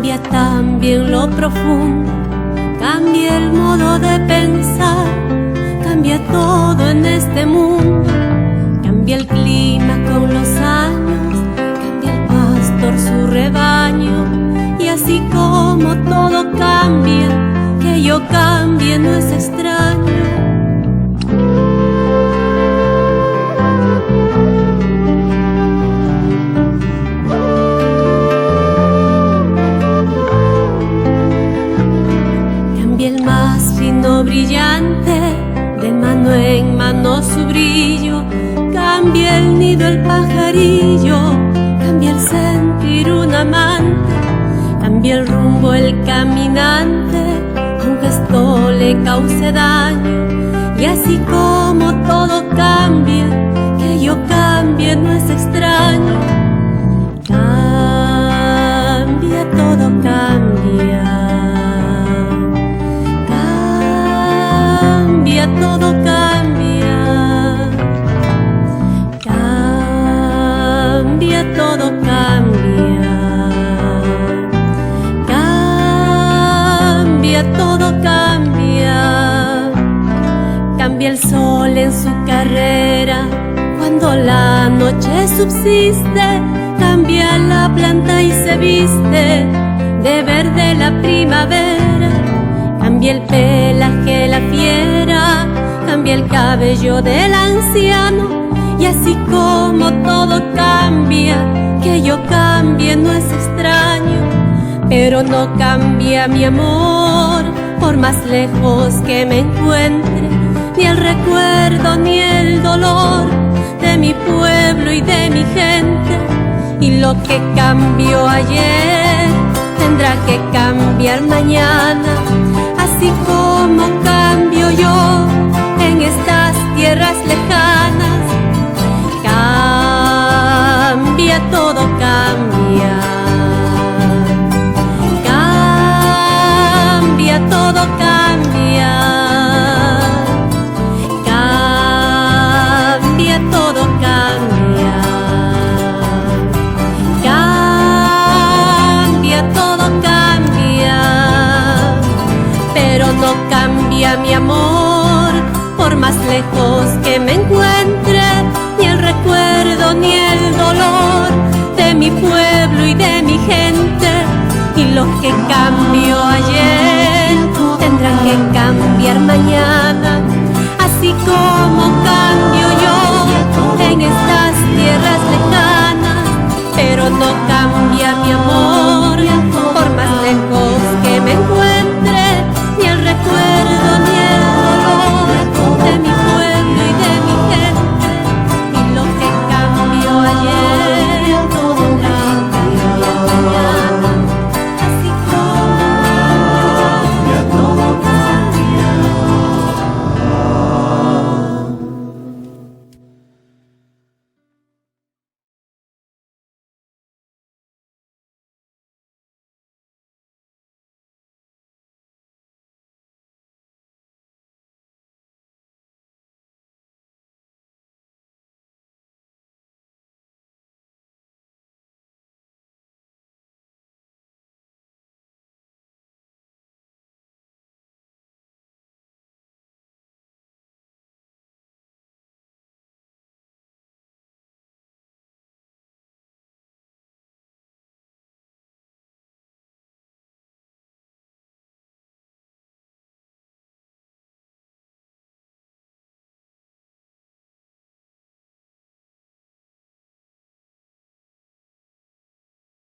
cambia también lo profundo, cambia el modo de pensar, cambia todo en este mundo, cambia el clima con los años, cambia el pastor su rebaño, y así como todo cambia, que yo cambie no es extraño. Cambia el más fino brillante, de mano en mano su brillo, cambia el nido el pajarillo, cambia el sentir un amante, cambia el rumbo el caminante, aunque esto le cause daño, y así como todo cambia, que yo cambie no es extraño. Cambia, todo cambia, cambia, todo cambia, cambia, todo cambia, cambia, todo cambia. Cambia el sol en su carrera, cuando la noche subsiste, cambia la planta y se viste de verde la primavera, cambia el pelaje la fiera, cambia el cabello del anciano, y así como todo cambia, que yo cambie no es extraño. Pero no cambia mi amor, por más lejos que me encuentre, ni el recuerdo ni el dolor de mi pueblo y de mi gente. Y lo que cambió ayer tendrá que cambiar mañana, así como cambio yo en estas tierras lejanas. Cambia, todo cambia, cambia, todo cambia, cambia, todo cambia, cambia, todo cambia. Pero no cambia mi amor, por más lejos que me encuentre, ni el recuerdo ni el dolor de mi pueblo y de mi gente. Y lo que cambió ayer tendrá que cambiar mañana, así como cambio yo en estas tierras lejanas. Pero no cambia mi amor,